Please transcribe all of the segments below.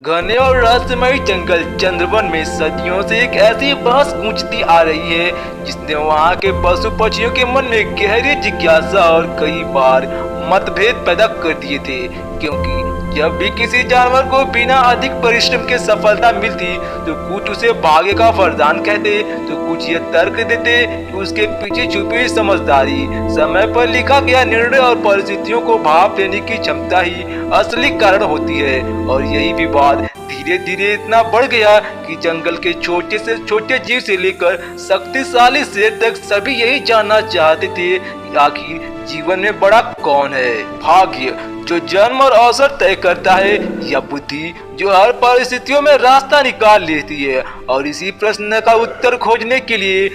घने और रहस्यमय जंगल चंद्रवन में सदियों से एक ऐसी बहस गूंजती आ रही है जिसने वहां के पशु पक्षियों के मन में गहरी जिज्ञासा और कई बार मतभेद पैदा कर दिए थे। क्योंकि जब भी किसी जानवर को बिना अधिक परिश्रम के सफलता मिलती तो कुछ उसे भाग्य का वरदान कहते तो कुछ ये तर्क देते कि उसके पीछे छुपी समझदारी, समय पर लिखा गया निर्णय और परिस्थितियों को भाप लेने की क्षमता ही असली कारण होती है। और यही विवाद धीरे धीरे इतना बढ़ गया कि जंगल के छोटे से छोटे जीव से लेकर शक्तिशाली शेर तक सभी यही जानना चाहते थे कि आखिर जीवन में बड़ा कौन है, भाग्य जो जन्म और अवसर तय करता है या बुद्धि जो हर परिस्थितियों में रास्ता निकाल लेती है। और इसी प्रश्न का उत्तर खोजने के लिए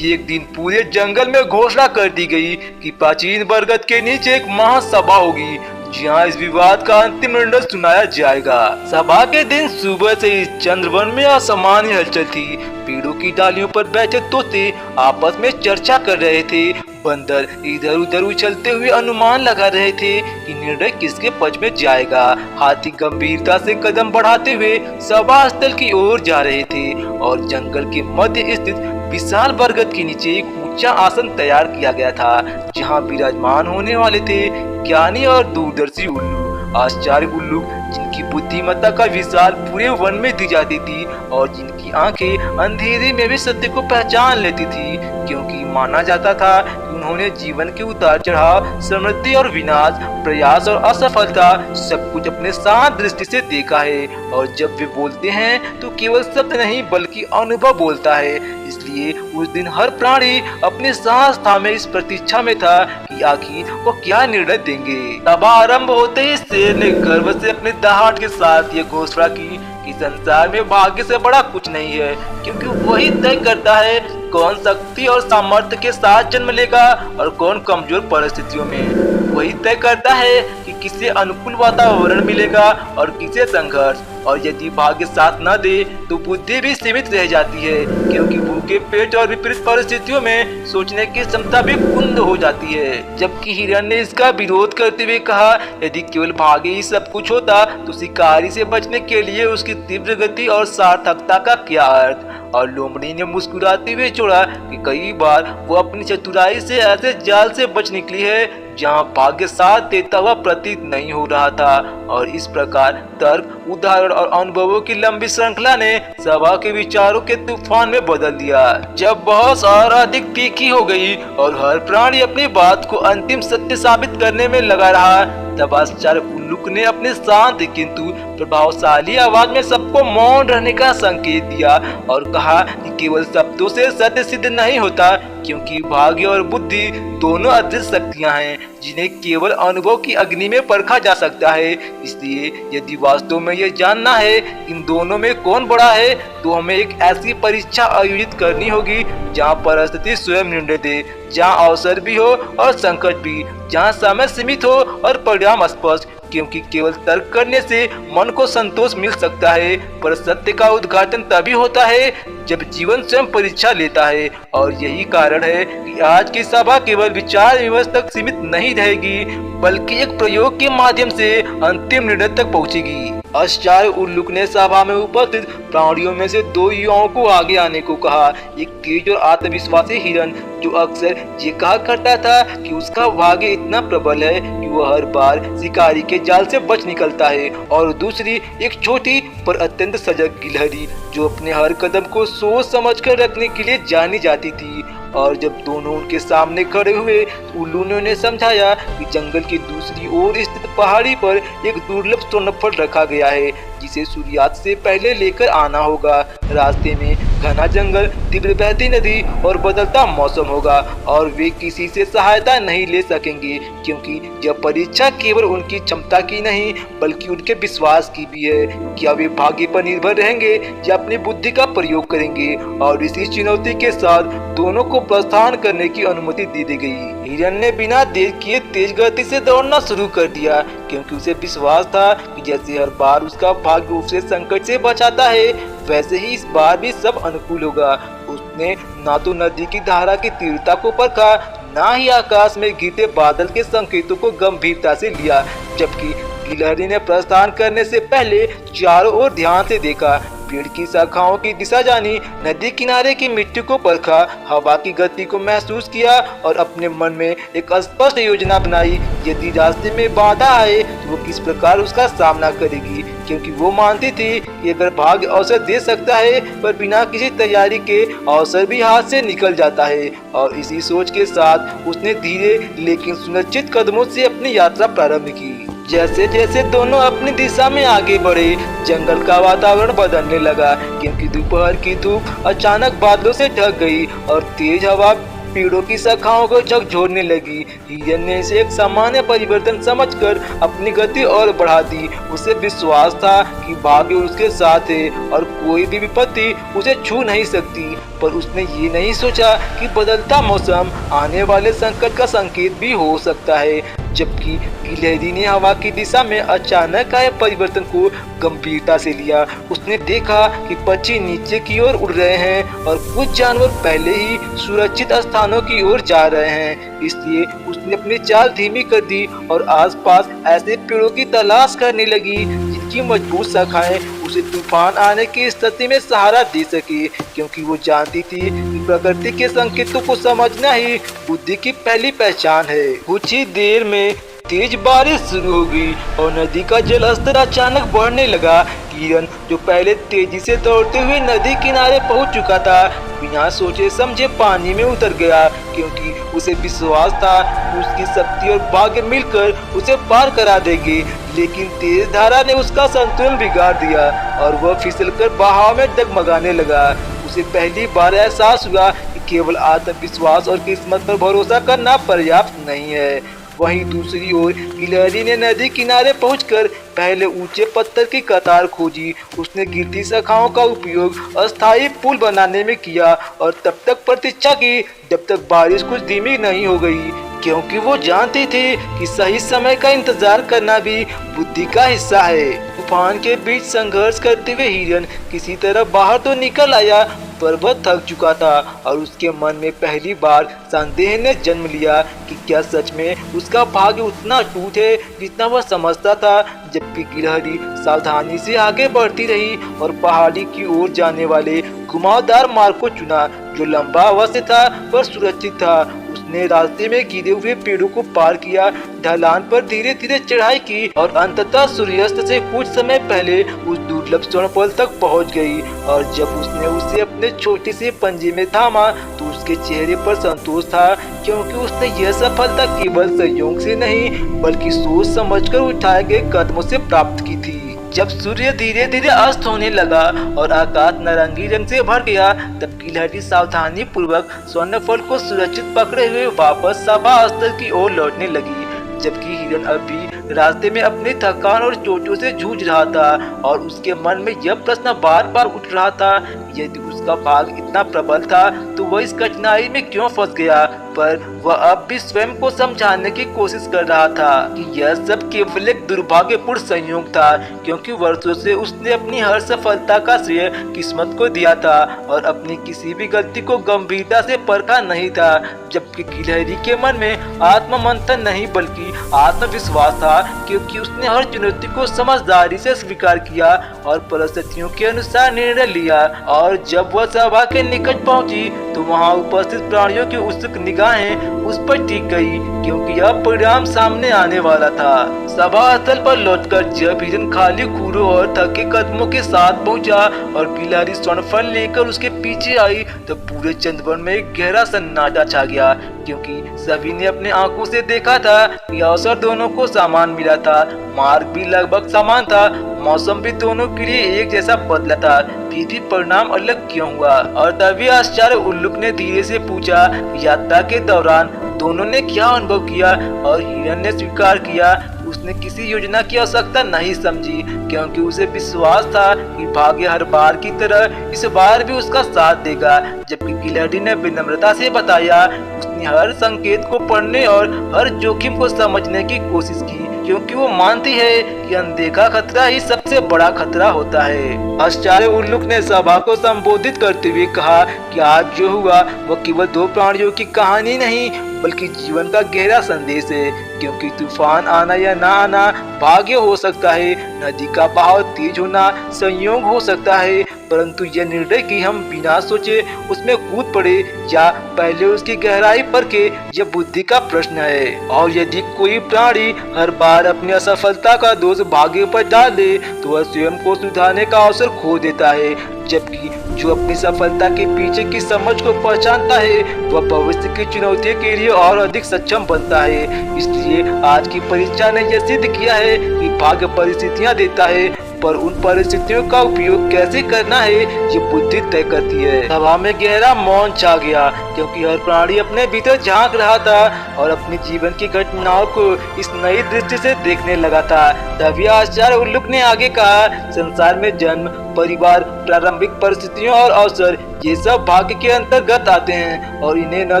एक दिन पूरे जंगल में घोषणा कर दी गई कि प्राचीन बरगद के नीचे एक महासभा होगी जहाँ इस विवाद का अंतिम निर्णय सुनाया जाएगा। सभा के दिन सुबह से इस चंद्रवन में असामान्य हलचल थी। पेड़ों की डालियों पर बैठे तोते आपस में चर्चा कर रहे थे, बंदर इधर उधर उछलते हुए अनुमान लगा रहे थे कि निर्णय किसके पक्ष में जाएगा। हाथी गंभीरता से कदम बढ़ाते हुए सभा स्थल की ओर जा रहे थे और जंगल के मध्य स्थित विशाल बरगद के नीचे एक ऊंचा आसन तैयार किया गया था जहां विराजमान होने वाले थे ज्ञानी और दूरदर्शी उल्लू, आश्चर्य उल्लू जिनकी बुद्धिमत्ता का विशाल पूरे वन में दी जाती थी और जिनकी आंखें अंधेरे में भी सत्य को पहचान लेती थी। क्योंकि माना जाता था कि उन्होंने जीवन के उतार चढ़ाव, समृद्धि और विनाश, प्रयास और असफलता सब कुछ अपने साथ दृष्टि से देखा है। और जब वे बोलते हैं तो केवल शब्द नहीं बल्कि अनुभव बोलता है। इसलिए उस दिन हर प्राणी अपने सांस थामे इस प्रतीक्षा में था कि आखिर वो क्या निर्णय देंगे। सभा आरंभ होते ही शेर ने गर्व से अपने दहाड़ के साथ ये घोषणा की कि संसार में भाग्य से बड़ा कुछ नहीं है, क्योंकि वही तय करता है कौन शक्ति और सामर्थ्य के साथ जन्म लेगा और कौन कमजोर परिस्थितियों में। वही तय करता है कि किसे अनुकूल वातावरण मिलेगा और किसे संघर्ष। और यदि भाग्य साथ न दे तो बुद्धि भी सीमित रह जाती है, क्योंकि भूखे पेट और विपरीत परिस्थितियों में सोचने की क्षमता भी कुंद हो जाती है। जबकि हिरण ने इसका विरोध करते हुए कहा, यदि केवल भाग्य ही सब कुछ होता तो शिकारी से बचने के लिए उसकी तीव्र गति और सार्थकता का क्या अर्थ। और लोमड़ी ने मुस्कुराते हुए जोड़ा कि कई बार वो अपनी चतुराई से ऐसे जाल से बच निकली है जहां भाग्य साथ देता हुआ प्रतीत नहीं हो रहा था। और इस प्रकार तर्क, उदाहरण और अनुभवों की लंबी श्रृंखला ने सभा के विचारों के तूफान में बदल दिया। जब बहस और अधिक तीखी हो गई और हर प्राणी अपनी बात को अंतिम सत्य साबित करने में लगा रहा, तब आश्चर्य उल्लू ने अपने शांत किंतु प्रभावशाली आवाज में सबको मौन रहने का संकेत दिया और कहा कि केवल शब्दों से सत्य सिद्ध नहीं होता, क्योंकि भाग्य और बुद्धि दोनों अदृश्य शक्तियां हैं जिन्हें केवल अनुभव की अग्नि में परखा जा सकता है। इसलिए यदि वास्तव में ये जानना है इन दोनों में कौन बड़ा है तो हमें एक ऐसी परीक्षा आयोजित करनी होगी जहाँ परिस्थिति स्वयं निर्णय दे, जहाँ अवसर भी हो और संकट भी, जहाँ समय सीमित हो और परिणाम स्पष्ट। क्योंकि केवल तर्क करने से मन को संतोष मिल सकता है, पर सत्य का उद्घाटन तभी होता है जब जीवन स्वयं परीक्षा लेता है। और यही कारण है कि आज की सभा केवल विचार विमर्श तक सीमित नहीं रहेगी, बल्कि एक प्रयोग के माध्यम से अंतिम निर्णय तक पहुंचेगी। आश्चर्य उल्लू ने सभा में उपस्थित प्राणियों में से दो युवाओं को आगे आने को कहा। एक तेज और आत्मविश्वासी हिरण जो अक्सर ये कहा करता था कि उसका भाग्य इतना प्रबल है कि वह हर बार शिकारी के जाल से बच निकलता है, और दूसरी एक छोटी पर अत्यंत सजग गिलहरी जो अपने हर कदम को सोच समझ कर रखने के लिए जानी जाती थी। और जब दोनों उनके सामने खड़े हुए तो उल्लू ने उन्हें समझाया कि जंगल की दूसरी ओर स्थित पहाड़ी पर एक दुर्लभ स्वर्णफल रखा गया है जिसे सूर्यास्त से पहले लेकर आना होगा। रास्ते में घना जंगल, तीव्र बहती नदी और बदलता मौसम होगा और वे किसी से सहायता नहीं ले सकेंगे, क्योंकि यह परीक्षा केवल उनकी क्षमता की नहीं बल्कि उनके विश्वास की भी है। क्या वे भाग्य पर निर्भर रहेंगे या अपनी बुद्धि का प्रयोग करेंगे। और इसी चुनौती के साथ दोनों को प्रस्थान करने की अनुमति दे दी गई। हिरण ने बिना देर किए तेज गति से दौड़ना शुरू कर दिया, क्योंकि उसे विश्वास था कि जैसे हर बार उसका भाग्य उसे संकट से बचाता है वैसे ही इस बार भी सब अनुकूल होगा। उसने ना तो नदी की धारा की तीव्रता को परखा, ना ही आकाश में गिरते बादल के संकेतों को गंभीरता से लिया, जबकि गिलहरी ने प्रस्थान करने से पहले चारों ओर ध्यान से देखा, पेड़ की शाखाओं की दिशा जानी, नदी किनारे की मिट्टी को परखा, हवा की गति को महसूस किया और अपने मन में एक स्पष्ट योजना बनाई। यदि रास्ते में बाधा आए तो वो किस प्रकार उसका सामना करेगी, क्योंकि वो मानती थी कि अगर भाग्य अवसर दे सकता है पर बिना किसी तैयारी के अवसर भी हाथ से निकल जाता है। और इसी सोच के साथ उसने धीरे लेकिन सुनिश्चित कदमों से अपनी यात्रा प्रारंभ की। जैसे जैसे दोनों अपनी दिशा में आगे बढ़े, जंगल का वातावरण बदलने लगा, क्योंकि दोपहर की धूप अचानक बादलों से ढक गई और तेज हवा पेड़ों की शाखाओं को झकझोरने लगी। हिरन ने इसे एक सामान्य परिवर्तन समझकर अपनी गति और बढ़ा दी। उसे विश्वास था कि भाग्य उसके साथ है और कोई भी विपत्ति उसे छू नहीं सकती, पर उसने ये नहीं सोचा कि बदलता मौसम आने वाले संकट का संकेत भी हो सकता है। जबकि गिलहरी ने हवा की दिशा में अचानक आए परिवर्तन को गंभीरता से लिया। उसने देखा कि पक्षी नीचे की ओर उड़ रहे हैं और कुछ जानवर पहले ही सुरक्षित स्थानों की ओर जा रहे हैं। इसलिए उसने अपनी चाल धीमी कर दी और आसपास ऐसे पेड़ों की तलाश करने लगी जिनकी मजबूत शाखाएं उसे तूफान आने की स्थिति में सहारा दे सके, क्योंकि वो जानती थी कि प्रकृति के संकेतों को समझना ही बुद्धि की पहली पहचान है। कुछ ही देर में तेज बारिश शुरू हो गई और नदी का जल स्तर अचानक बढ़ने लगा। हिरन, जो पहले तेजी से दौड़ते हुए नदी किनारे पहुंच चुका था, बिना सोचे समझे पानी में उतर गया, क्योंकि उसे विश्वास था कि उसकी शक्ति और भाग्य मिलकर उसे पार करा देंगे। लेकिन तेज धारा ने उसका संतुलन बिगाड़ दिया और वह फिसलकर बहाव में डगमगाने लगा। उसे पहली बार एहसास हुआ कि केवल आत्मविश्वास और किस्मत पर भरोसा करना पर्याप्त नहीं है। वहीं दूसरी ओर गिलहरी ने नदी किनारे पहुंचकर पहले ऊंचे पत्थर की कतार खोजी। उसने गिरती शाखाओं का उपयोग अस्थायी पुल बनाने में किया और तब तक प्रतीक्षा की जब तक बारिश कुछ धीमी नहीं हो गई, क्योंकि वो जानती थी कि सही समय का इंतजार करना भी बुद्धि का हिस्सा है। तूफान के बीच संघर्ष करते हुए हिरन किसी तरह बाहर तो निकल आया, पर वह थक चुका था और उसके मन में पहली बार संदेह ने जन्म लिया कि क्या सच में उसका भाग्य उतना अटूट है जितना वह समझता था। जबकि गिलहरी सावधानी से आगे बढ़ती रही और पहाड़ी की ओर जाने वाले घुमावदार मार्ग को चुना, जो लंबा अवश्य था पर सुरक्षित था। उसने रास्ते में गिरे हुए पेड़ों को पार किया, ढलान पर धीरे धीरे चढ़ाई की और अंततः सूर्यास्त से कुछ समय पहले उस दुर्लभ स्वर्णफल तक पहुंच गई। और जब उसने उसे अपने छोटे से पंजे में थामा तो उसके चेहरे पर संतोष था, क्योंकि उसने यह सफलता केवल संयोग से नहीं बल्कि सोच समझकर उठाए गए कदमों से प्राप्त की थी। जब सूर्य धीरे धीरे अस्त होने लगा और आकाश नारंगी रंग से भर गया, तब गिलहरी सावधानी पूर्वक स्वर्णफल को सुरक्षित पकड़े हुए वापस सभा स्थल की ओर लौटने लगी। जबकि हिरन अभी रास्ते में अपनी थकान और चोटों से जूझ रहा था और उसके मन में यह प्रश्न बार बार उठ रहा था, यदि उसका भाग्य इतना प्रबल था तो वह इस कठिनाई में क्यों फंस गया। पर वह अब भी स्वयं को समझाने की कोशिश कर रहा था कि यह सब केवल एक दुर्भाग्यपूर्ण संयोग था, क्योंकि वर्षों से उसने अपनी हर सफलता का श्रेय किस्मत को दिया था और अपनी किसी भी गलती को गंभीरता से परखा नहीं था। जबकि गिलहरी के मन में आत्ममंथन नहीं बल्कि आत्मविश्वास था, क्योंकि उसने हर चुनौती को समझदारी से स्वीकार किया और परिस्थितियों के अनुसार निर्णय लिया। और जब वह सभा के निकट पहुंची तो वहां उपस्थित प्राणियों की उत्सुक निगाहें उस पर टिक गई, क्योंकि यह परिणाम सामने आने वाला था। सभा स्थल पर लौटकर जब हिरन खाली खूरों और थके कदमों के साथ पहुंचा और गिलहरी स्वर्णफल लेकर उसके पीछे आई तो पूरे चंद्रवन में एक गहरा सन्नाटा छा गया, क्योंकि सभी ने अपने आंखों से देखा था कि अवसर दोनों को समान मिला था, मार्ग भी लगभग समान था, मौसम भी दोनों के लिए एक जैसा बदला था, फिर भी परिणाम अलग क्यों हुआ। और तभी आश्चर्य उल्लुक ने धीरे से पूछा, यात्रा के दौरान दोनों ने क्या अनुभव किया। और हिरन ने स्वीकार किया उसने किसी योजना की आवश्यकता नहीं समझी, क्योंकि उसे विश्वास था कि भाग्य हर बार की तरह इस बार भी उसका साथ देगा। जबकि गिलहरी ने विनम्रता से बताया उसने अपनी हर संकेत को पढ़ने और हर जोखिम को समझने की कोशिश की, क्योंकि वो मानती है कि अनदेखा खतरा ही सबसे बड़ा खतरा होता है। आचार्य उल्लुक ने सभा को संबोधित करते हुए कहा कि आज जो हुआ वो केवल दो प्राणियों की कहानी नहीं बल्कि जीवन का गहरा संदेश है, क्योंकि तूफान आना या ना आना भाग्य हो सकता है, नदी का बहाव तेज होना संयोग हो सकता है, परंतु यह निर्णय कि हम बिना सोचे उसमें कूद पड़े या पहले उसकी गहराई परखे, यह बुद्धि का प्रश्न है। और यदि कोई प्राणी हर बार अपनी असफलता का दोष भाग्य पर डाल दे तो वह स्वयं को सुधारने का अवसर खो देता है, जबकि जो अपनी सफलता के पीछे की समझ को पहचानता है वह भविष्य की चुनौतियों के लिए और अधिक सक्षम बनता है। इसलिए आज की परीक्षा ने यह सिद्ध किया है कि भाग्य परिस्थितियां देता है, पर उन परिस्थितियों का उपयोग कैसे करना है ये बुद्धि तय करती है। सभा में गहरा मौन छा गया, क्योंकि हर प्राणी अपने भीतर झांक रहा था और अपने जीवन की घटनाओं को इस नई दृष्टि से देखने लगा था। तभी आचार्य उल्लुक ने आगे कहा, संसार में जन्म, परिवार, प्रारंभिक परिस्थितियों और अवसर ये सब भाग्य के अंतर्गत आते हैं और इन्हें न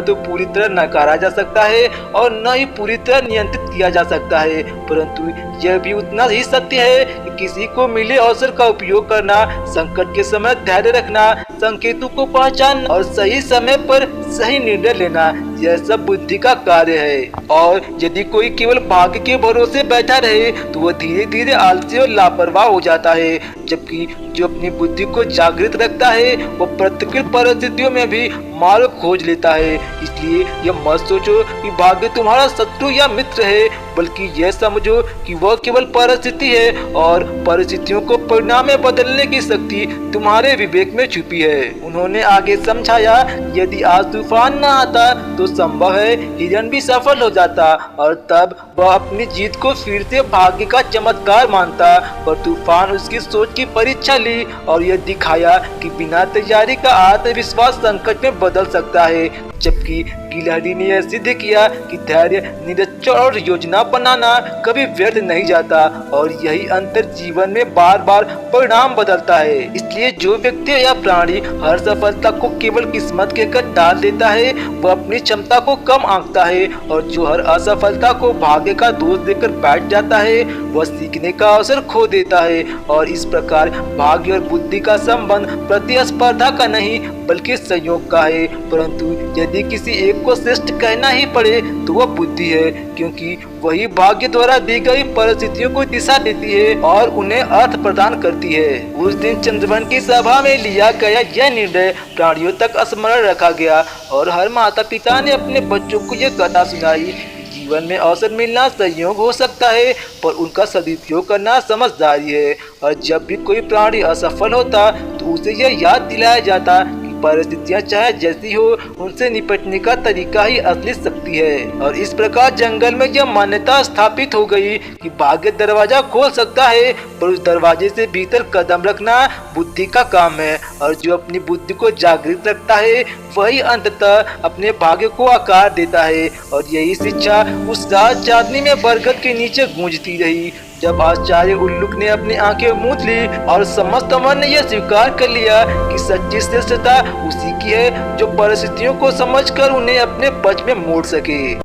तो पूरी तरह नकारा जा सकता है और न ही पूरी तरह नियंत्रित किया जा सकता है, परंतु यह भी उतना ही सत्य है कि किसी को मिले अवसर का उपयोग करना, संकट के समय धैर्य रखना, संकेतों को पहचानना और सही समय पर सही निर्णय लेना, यह सब बुद्धि का कार्य है। और यदि कोई केवल भाग्य के भरोसे बैठा रहे तो वह धीरे धीरे आलसी और लापरवाह हो जाता है, जबकि जो अपनी बुद्धि को जागृत रखता है वह प्रतिकूल परिस्थितियों में भी मार्ग खोज लेता है। इसलिए यह मत सोचो कि भाग्य तुम्हारा शत्रु या मित्र है, बल्कि यह समझो कि वह केवल परिस्थिति है और परिस्थितियों को परिणाम में बदलने की शक्ति तुम्हारे विवेक में छुपी है। उन्होंने आगे समझाया, यदि आज तूफान न आता तो संभव है हिरण भी सफल हो जाता और तब वह अपनी जीत को फिर से भाग्य का चमत्कार मानता, पर तूफान उसकी सोच की परीक्षा ली और यह दिखाया कि बिना तैयारी का आत्मविश्वास संकट में बदल सकता है, जबकि गिलहरी ने यह सिद्ध किया कि धैर्य, निरीक्षण और योजना बनाना कभी व्यर्थ नहीं जाता और यही अंतर जीवन में बार बार परिणाम बदलता है। इसलिए जो व्यक्ति या प्राणी हर सफलता को केवल किस्मत के कर डाल देता है वह अपनी क्षमता को कम आंकता है, और जो हर असफलता को भाग्य का दोष देकर बैठ जाता है वह सीखने का अवसर खो देता है। और इस प्रकार भाग्य और बुद्धि का संबंध प्रतिस्पर्धा का नहीं बल्कि संयोग का है, परंतु यदि किसी एक को श्रेष्ठ कहना ही पड़े तो वह बुद्धि है, क्योंकि वही भाग्य द्वारा दी गई परिस्थितियों को दिशा देती है और उन्हें अर्थ प्रदान करती है। उस दिन चंद्रवन की सभा में लिया गया यह निर्णय प्राणियों तक स्मरण रखा गया और हर माता पिता ने अपने बच्चों को यह कथा सुनाई। जीवन में अवसर मिलना संयोग हो सकता है, पर उनका सदुपयोग करना समझदारी है। और जब भी कोई प्राणी असफल होता तो उसे यह याद दिलाया जाता कि परिस्थितियां चाहे जैसी हो उनसे निपटने का तरीका ही असली शक्ति है। और इस प्रकार जंगल में यह मान्यता स्थापित हो गई कि भाग्य दरवाजा खोल सकता है, पर उस दरवाजे से भीतर कदम रखना बुद्धि का काम है, और जो अपनी बुद्धि को जागृत रखता है वही अंततः अपने भाग्य को आकार देता है। और यही शिक्षा उस रात चांदनी में बरगद के नीचे गूंजती रही, जब आचार्य उल्लुक ने अपनी आंखें मूंद ली और समस्त मन ने यह स्वीकार कर लिया कि सच्ची श्रेष्ठता उसी की है जो परिस्थितियों को समझकर उन्हें अपने पक्ष में मोड़ सके।